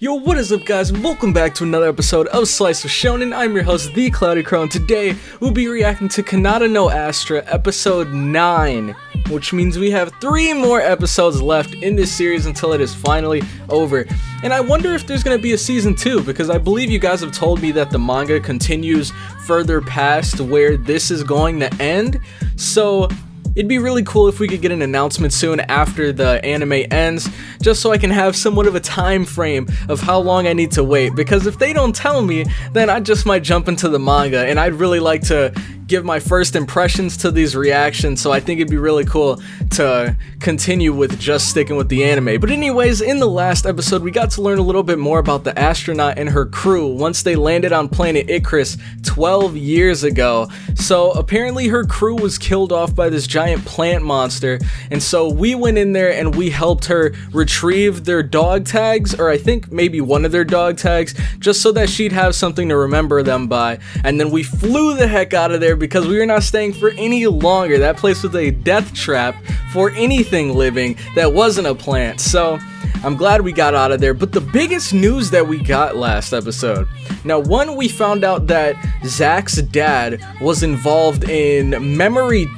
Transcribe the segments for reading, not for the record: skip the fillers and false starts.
Yo, what is up guys, and welcome back to another episode of Slice of Shonen. I'm your host, The Cloudy Crow, and today we'll be reacting to Kanata no Astra, episode 9, which means we have 3 more episodes left in this series until it is finally over. And I wonder if there's going to be a season 2, because I believe you guys have told me that the manga continues further past where this is going to end, so it'd be really cool if we could get an announcement soon after the anime ends, just so I can have somewhat of a time frame of how long I need to wait, because if they don't tell me, then I just might jump into the manga, and I'd really like to give my first impressions to these reactions, so I think it'd be really cool to continue with just sticking with the anime. But anyways, in the last episode, we got to learn a little bit more about the astronaut and her crew once they landed on planet Icarus 12 years ago. So apparently her crew was killed off by this giant plant monster, and so we went in there and we helped her retrieve their dog tags, or I think maybe one of their dog tags, just so that she'd have something to remember them by. And then we flew the heck out of there because we were not staying for any longer. That place was a death trap for anything living that wasn't a plant. So I'm glad we got out of there. But the biggest news that we got last episode, now one, we found out that Zach's dad was involved in memory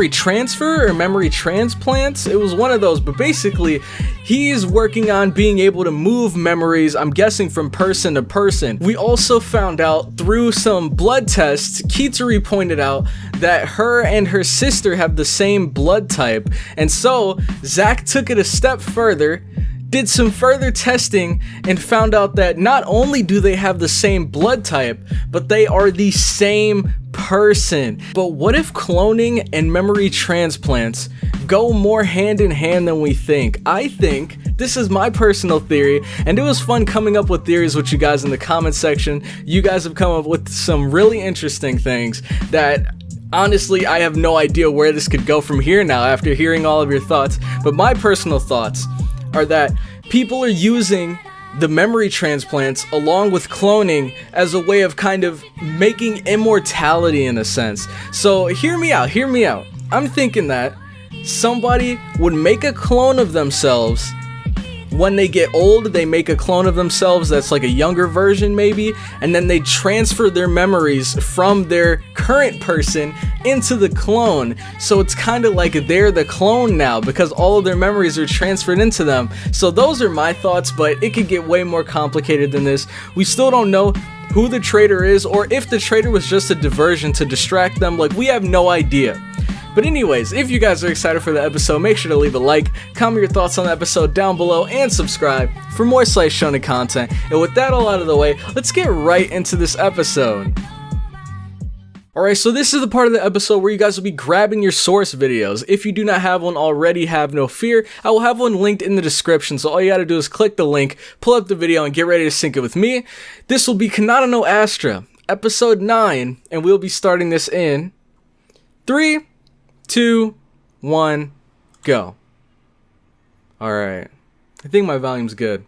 transfer or memory transplants. It was one of those, but basically he's working on being able to move memories, I'm guessing from person to person. We also found out through some blood tests, Quiterrie pointed out that her and her sister have the same blood type, and so Zach took it a step further, did some further testing, and found out that not only do they have the same blood type, but they are the same person. But what if cloning and memory transplants go more hand in hand than we think? I think, this is my personal theory, and it was fun coming up with theories with you guys in the comment section. You guys have come up with some really interesting things that honestly I have no idea where this could go from here now after hearing all of your thoughts. But my personal thoughts are that people are using the memory transplants along with cloning as a way of kind of making immortality in a sense. So hear me out. I'm thinking that somebody would make a clone of themselves. When they get old, they make a clone of themselves that's like a younger version maybe, and then they transfer their memories from their current person into the clone. So it's kind of like they're the clone now because all of their memories are transferred into them. So those are my thoughts, but it could get way more complicated than this. We still don't know who the traitor is, or if the traitor was just a diversion to distract them. Like, we have no idea. But anyways, if you guys are excited for the episode, make sure to leave a like, comment your thoughts on the episode down below, and subscribe for more Slice Shonen content. And with that all out of the way, let's get right into this episode. Alright, so this is the part of the episode where you guys will be grabbing your source videos. If you do not have one already, have no fear. I will have one linked in the description, so all you gotta do is click the link, pull up the video, and get ready to sync it with me. This will be Kanata no Astra, episode 9, and we'll be starting this in 3, 2, 1, go. Alright. I think my volume's good.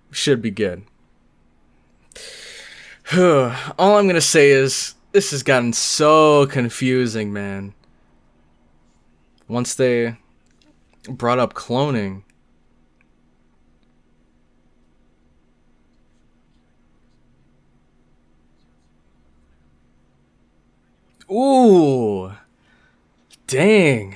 Should be good. All I'm gonna say is, this has gotten so confusing, man. Once they brought up cloning. Ooh. Dang.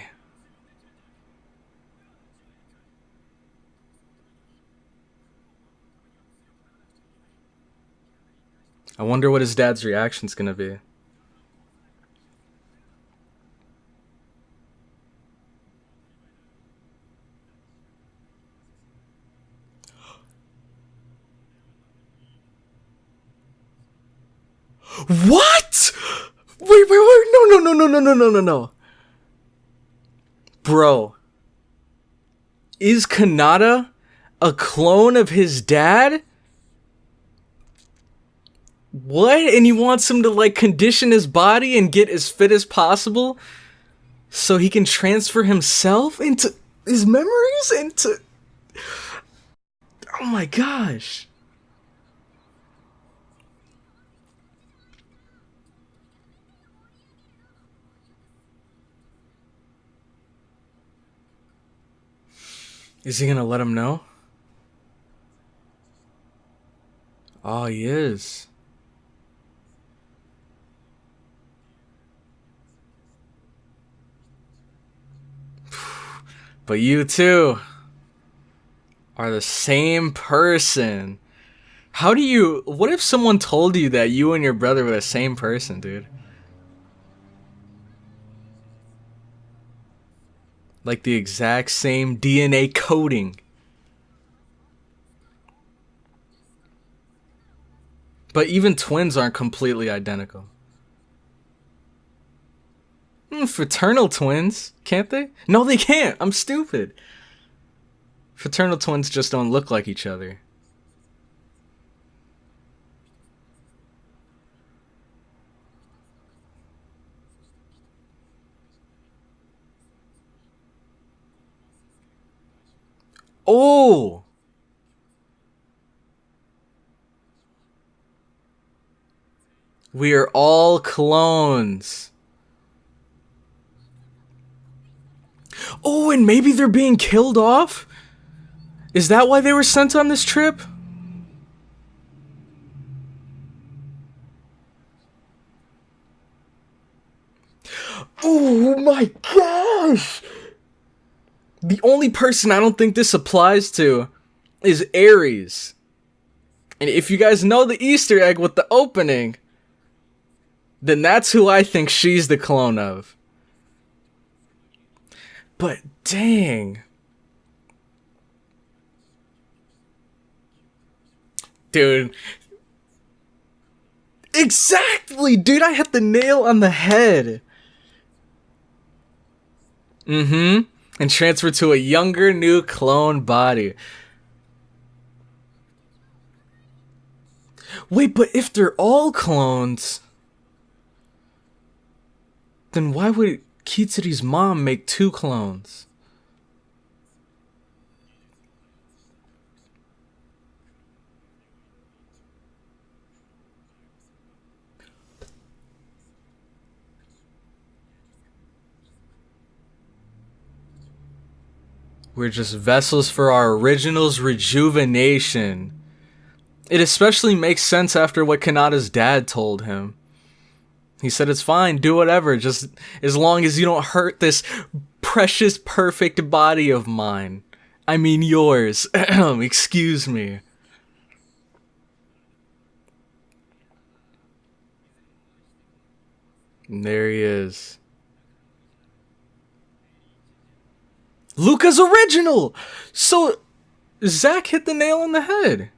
I wonder what his dad's reaction's gonna be. What? Wait, no. Bro, is Kanata a clone of his dad? What? And he wants him to like condition his body and get as fit as possible so he can transfer himself into his memories into... Oh my gosh. Is he gonna let him know? Oh, he is. But you two are the same person. How do you... What if someone told you that you and your brother were the same person, dude? Like the exact same DNA coding. But even twins aren't completely identical. Fraternal twins, can't they? No, they can't. I'm stupid. Fraternal twins just don't look like each other. Oh! We are all clones. Oh, and maybe they're being killed off? Is that why they were sent on this trip? Oh my gosh! The only person I don't think this applies to is Aries. And if you guys know the Easter egg with the opening, then that's who I think she's the clone of. But dang. Dude. Exactly, dude, I hit the nail on the head. And transfer to a younger, new clone body. Wait, but if they're all clones, then why would Kitsure's mom make 2 clones? We're just vessels for our original's rejuvenation. It especially makes sense after what Kanata's dad told him. He said it's fine, do whatever, just as long as you don't hurt this precious, perfect body of mine. I mean yours. Excuse me. And there he is. Luca's original! So, Zach hit the nail on the head.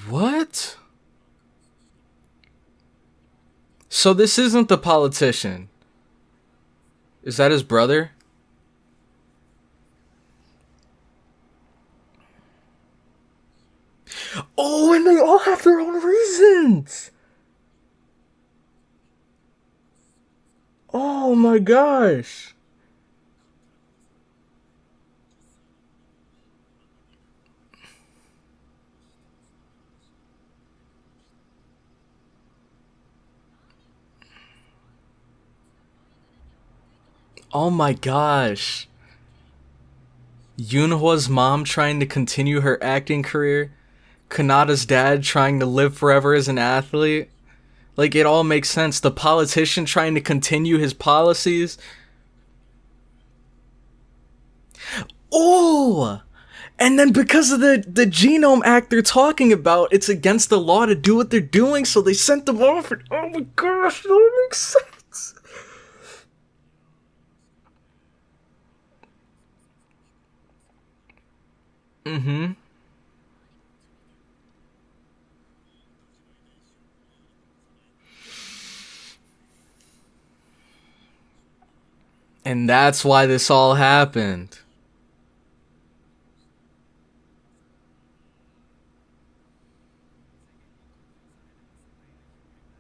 What? So this isn't the politician. Is that his brother? Oh, and they all have their own reasons! Oh my gosh. Oh my gosh. Yunhua's mom trying to continue her acting career. Kanata's dad trying to live forever as an athlete. Like, it all makes sense. The politician trying to continue his policies. Oh! And then because of the Genome Act they're talking about, it's against the law to do what they're doing, so they sent them off. And, oh my gosh, that all makes sense. And that's why this all happened.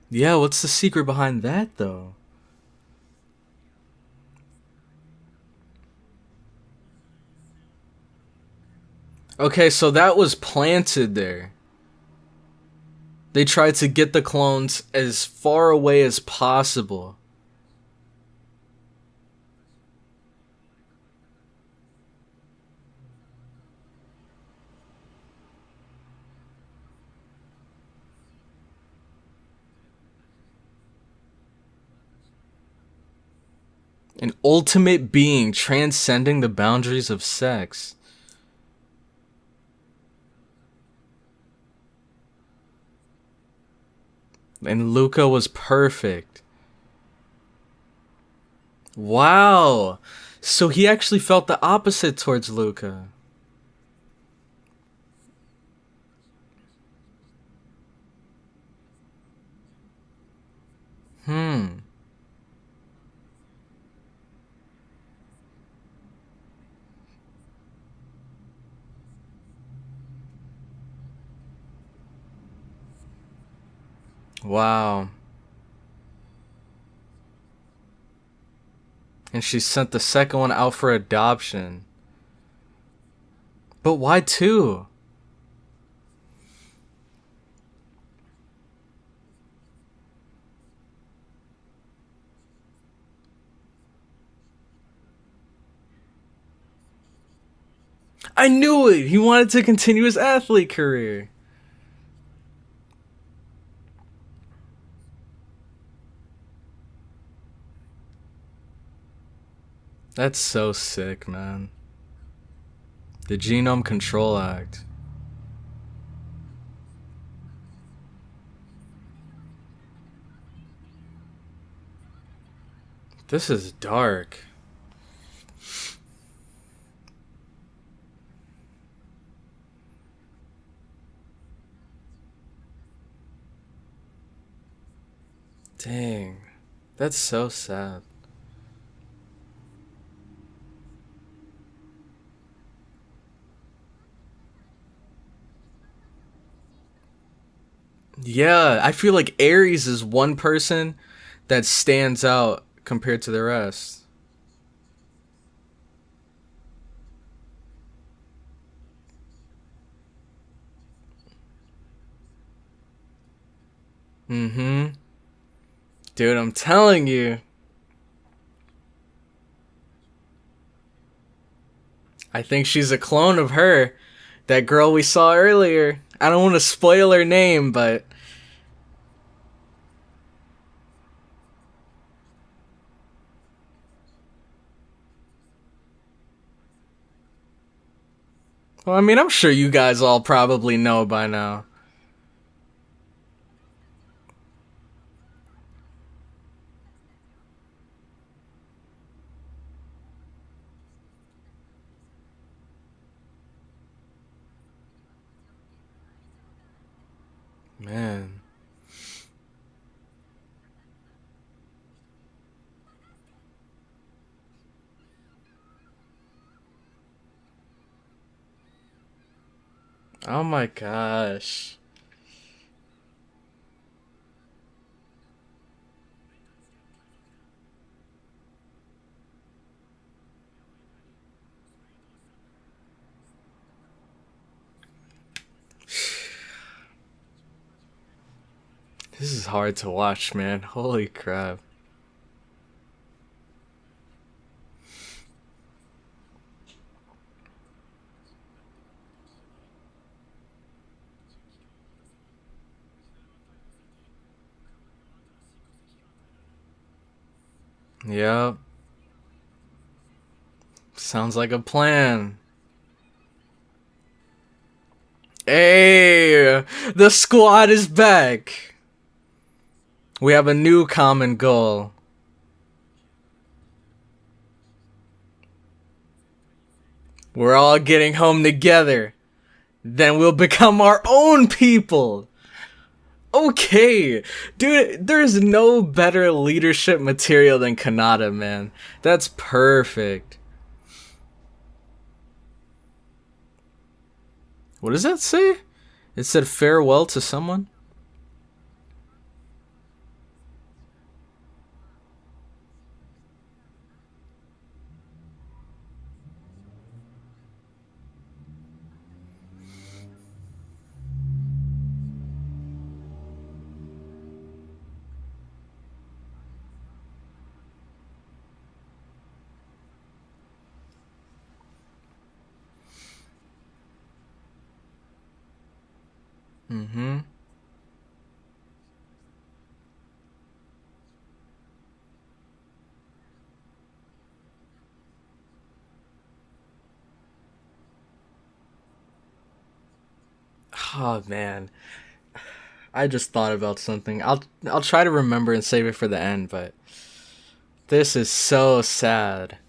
Yeah, what's the secret behind that, though? Okay, so that was planted there. They tried to get the clones as far away as possible. An ultimate being transcending the boundaries of sex. And Luca was perfect. Wow. So he actually felt the opposite towards Luca. Hmm. Wow. And she sent the second one out for adoption. But why two? I knew it! He wanted to continue his athlete career. That's so sick, man. The Genome Control Act. This is dark. Dang. That's so sad. Yeah, I feel like Aries is one person that stands out compared to the rest. Mm-hmm. Dude, I'm telling you. I think she's a clone of her. That girl we saw earlier. I don't want to spoil her name, but... Well, I mean, I'm sure you guys all probably know by now. Man. Oh my gosh. This is hard to watch, man. Holy crap. Yep. Sounds like a plan. Hey, the squad is back. We have a new common goal. We're all getting home together. Then we'll become our own people. Okay, dude, there's no better leadership material than Kanata, man. That's perfect. What does that say? It said farewell to someone? Mm-hmm. Oh man, I just thought about something. I'll try to remember and save it for the end, but this is so sad.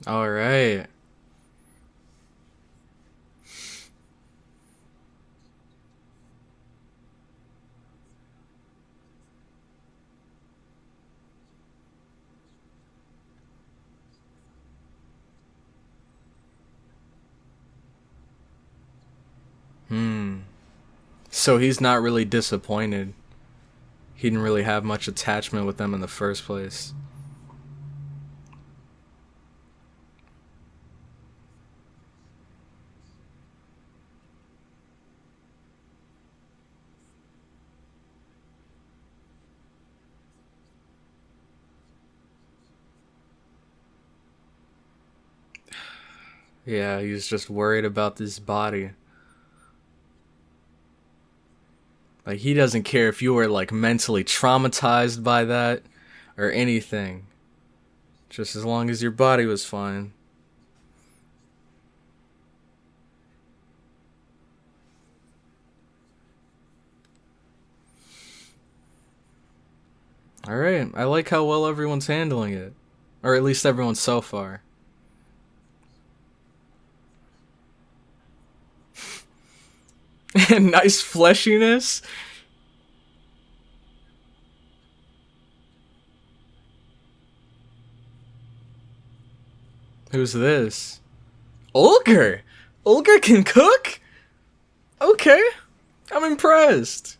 All right. Hmm. So he's not really disappointed. He didn't really have much attachment with them in the first place. Yeah, he's just worried about this body. Like, he doesn't care if you were, like, mentally traumatized by that or anything. Just as long as your body was fine. Alright, I like how well everyone's handling it. Or at least everyone so far. And nice fleshiness. Who's this? Olger! Olger can cook? Okay, I'm impressed.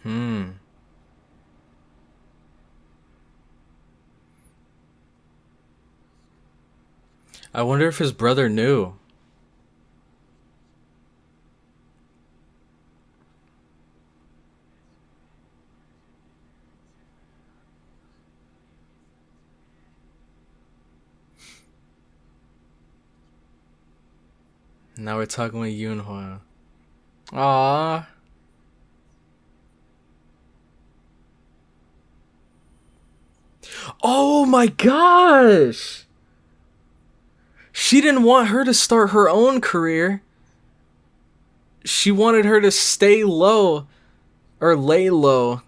Hmm. I wonder if his brother knew. Now we're talking with Yunhua. Aww. Oh my gosh! She didn't want her to start her own career. She wanted her to stay low or lay low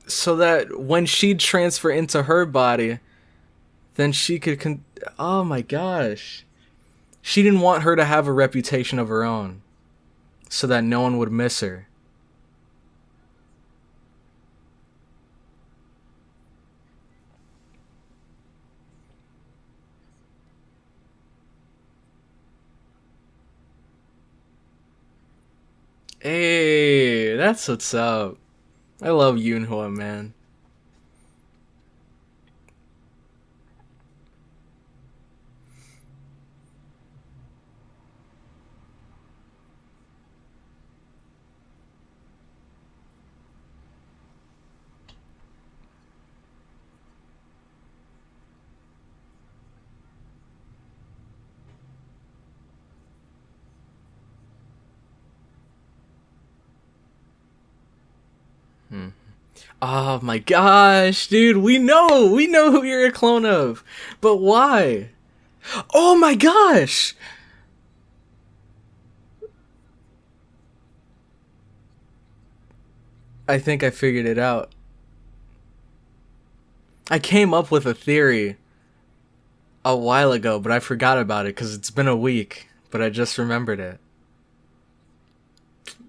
so that when she'd transfer into her body, then she could. Oh my gosh. She didn't want her to have a reputation of her own so that no one would miss her. Hey, that's what's up. I love Yunhua, man. Hmm. Oh my gosh, dude, we know who you're a clone of. But why? Oh my gosh! I think I figured it out. I came up with a theory a while ago, but I forgot about it because it's been a week, but I just remembered it.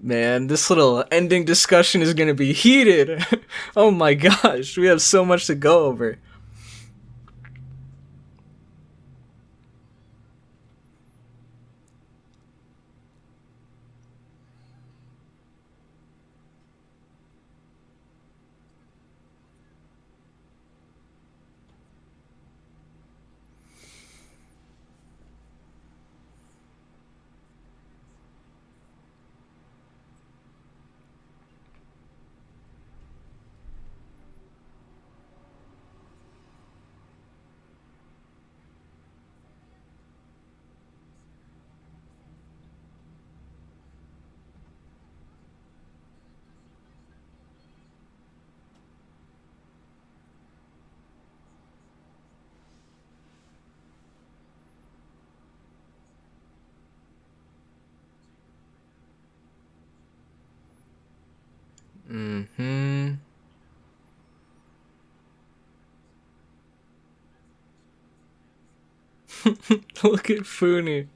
Man, this little ending discussion is gonna be heated. Oh my gosh, we have so much to go over. Mm-hmm. Look at Funi.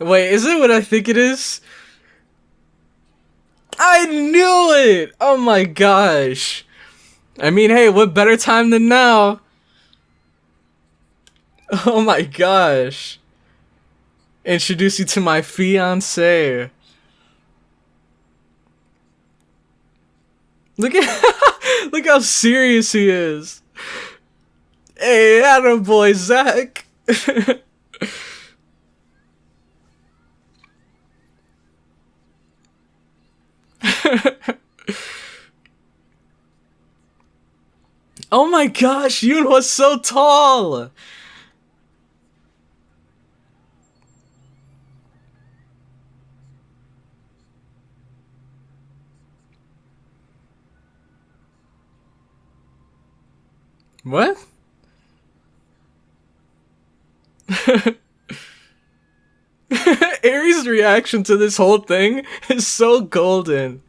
Wait, is it what I think it is? I knew it! Oh my gosh. I mean, hey, what better time than now? Oh my gosh. Introduce you to my fiance. Look at look how serious he is. Hey, attaboy, Zach. Oh my gosh, Yunhua's so tall. What? Aries' reaction to this whole thing is so golden.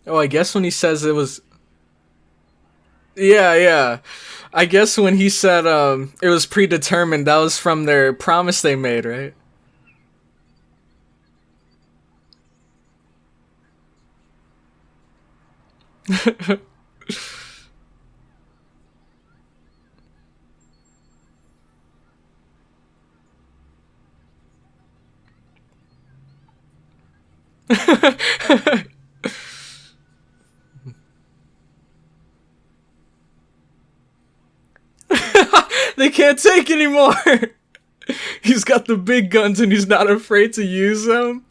Oh, I guess when he says it was... Yeah, yeah. I guess when he said it was predetermined, that was from their promise they made, right? They can't take anymore. He's got the big guns and he's not afraid to use them.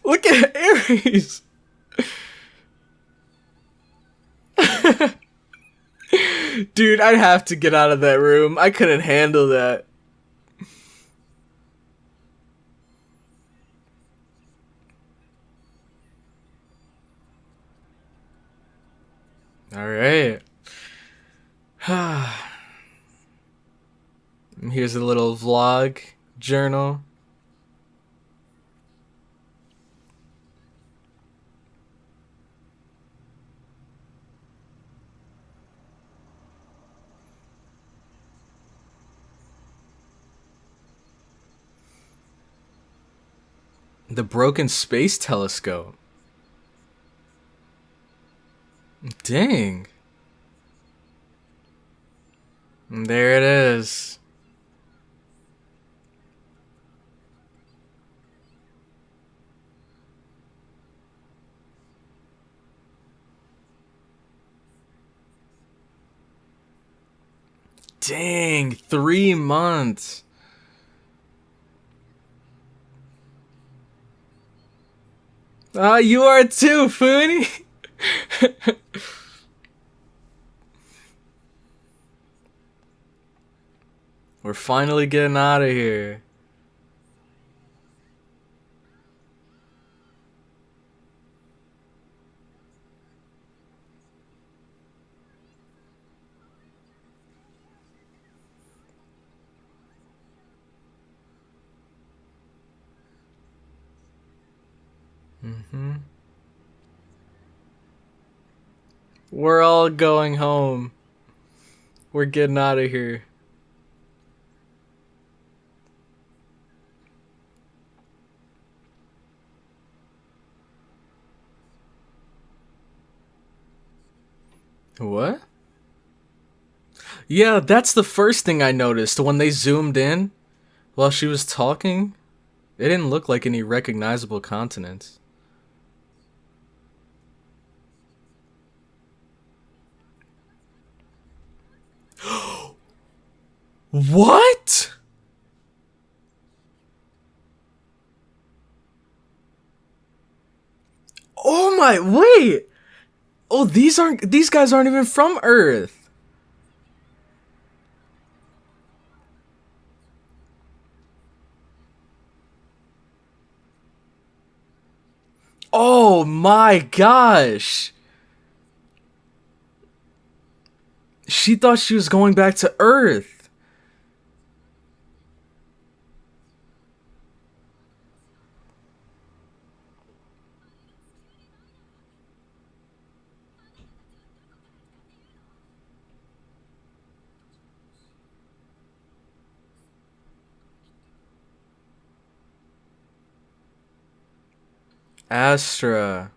Look at Aries. Dude, I'd have to get out of that room. I couldn't handle that. All right. Here's a little vlog journal. The broken space telescope. Dang. There it is. Dang, 3 months. You are too, Funi. We're finally getting out of here. We're all going home. We're getting out of here. What? Yeah, that's the first thing I noticed when they zoomed in while she was talking. It didn't look like any recognizable continents. What? Oh my, wait. Oh, these guys aren't even from Earth. Oh my gosh. She thought she was going back to Earth. Astra.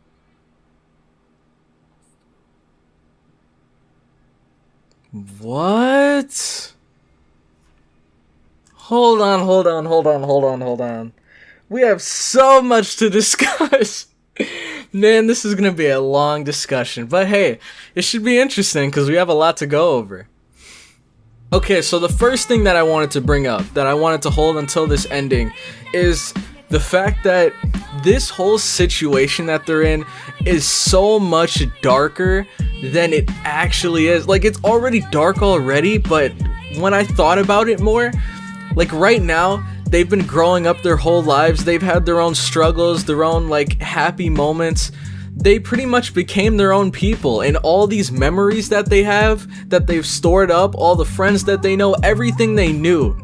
What? Hold on. We have so much to discuss. Man, this is gonna be a long discussion. But hey, it should be interesting because we have a lot to go over. Okay, so the first thing that I wanted to bring up, that I wanted to hold until this ending, is the fact that this whole situation that they're in is so much darker than it actually is. Like, it's already dark already, but when I thought about it more, like right now, they've been growing up their whole lives, they've had their own struggles, their own like happy moments. They pretty much became their own people, and all these memories that they have, that they've stored up, all the friends that they know, everything they knew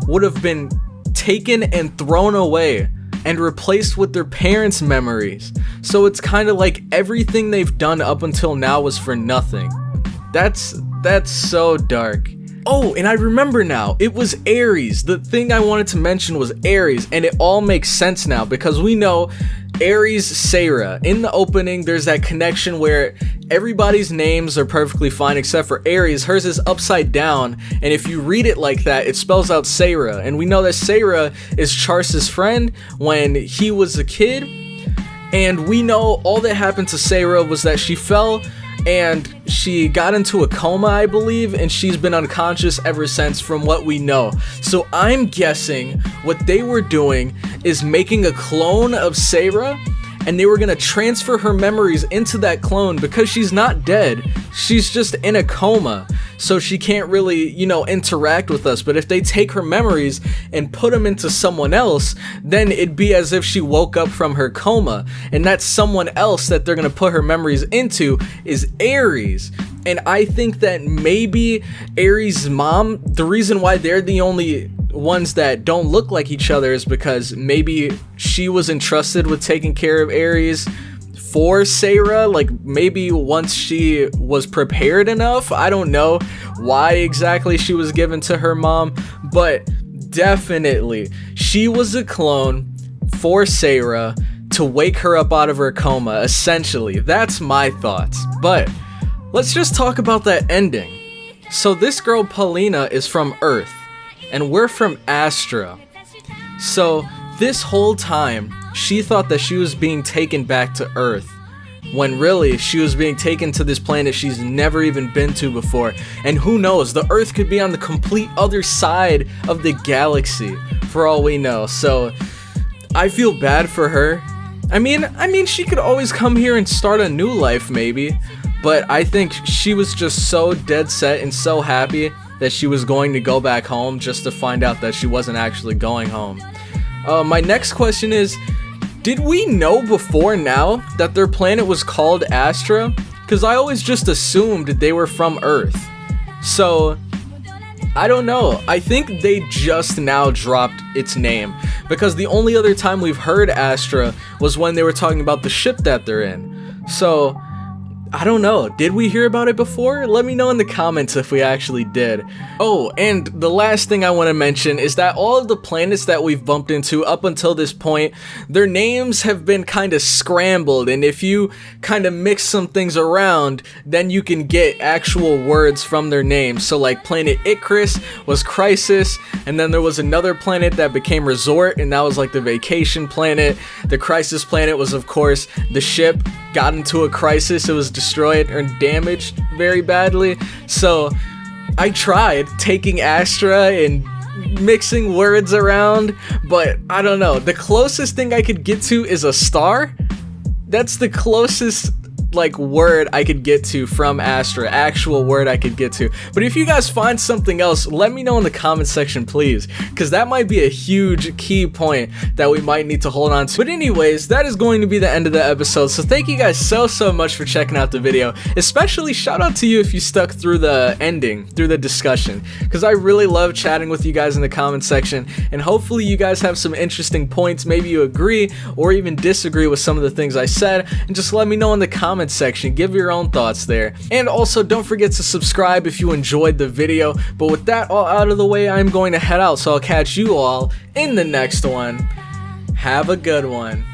would have been taken and thrown away and replaced with their parents' memories. So it's kind of like everything they've done up until now was for nothing. That's so dark. Oh, and I remember now, it was Aries. The thing I wanted to mention was Aries, and it all makes sense now because we know Aries Sarah. In the opening, there's that connection where everybody's names are perfectly fine except for Aries. Hers is upside down, and if you read it like that, it spells out Sarah. And we know that Sarah is Charles' friend when he was a kid, and we know all that happened to Sarah was that she fell and she got into a coma, I believe, and she's been unconscious ever since from what we know. So I'm guessing what they were doing is making a clone of Sarah, and they were gonna transfer her memories into that clone because she's not dead. She's just in a coma, so she can't really, interact with us. But if they take her memories and put them into someone else, then it'd be as if she woke up from her coma. And that someone else that they're gonna put her memories into is Aries. And I think that maybe Aries' mom, the reason why they're the only ones that don't look like each other is because maybe she was entrusted with taking care of Aries for Sarah, like maybe once she was prepared enough. I don't know why exactly she was given to her mom, but definitely she was a clone for Sarah to wake her up out of her coma, essentially. That's my thoughts. But let's just talk about that ending. So this girl Paulina is from Earth, and we're from Astra. So this whole time, she thought that she was being taken back to Earth, when really she was being taken to this planet she's never even been to before. And who knows, the Earth could be on the complete other side of the galaxy, for all we know. So I feel bad for her. I mean, she could always come here and start a new life, maybe. But I think she was just so dead set and so happy that she was going to go back home just to find out that she wasn't actually going home. My next question is, did we know before now that their planet was called Astra? Because I always just assumed they were from Earth. So, I don't know. I think they just now dropped its name. Because the only other time we've heard Astra was when they were talking about the ship that they're in. So, I don't know, did we hear about it before? Let me know in the comments if we actually did. Oh, and the last thing I want to mention is that all of the planets that we've bumped into up until this point, their names have been kind of scrambled, and if you kind of mix some things around, then you can get actual words from their names. So like planet Icarus was Crisis, and then there was another planet that became Resort, and that was like the vacation planet. The Crisis planet was, of course, the ship got into a crisis, it was destroyed or damaged very badly. So I tried taking Astra and mixing words around, but I don't know. The closest thing I could get to is a star. That's the closest like word I could get to from Astra, actual word I could get to. But if you guys find something else, let me know in the comment section, please, because that might be a huge key point that we might need to hold on to. But anyways, that is going to be the end of the episode, so thank you guys so much for checking out the video. Especially shout out to you if you stuck through the ending, through the discussion, because I really love chatting with you guys in the comment section, and hopefully you guys have some interesting points. Maybe you agree or even disagree with some of the things I said, and just let me know in the comments section. Give your own thoughts there. And also don't forget to subscribe if you enjoyed the video. But with that all out of the way, I'm going to head out, so I'll catch you all in the next one. Have a good one.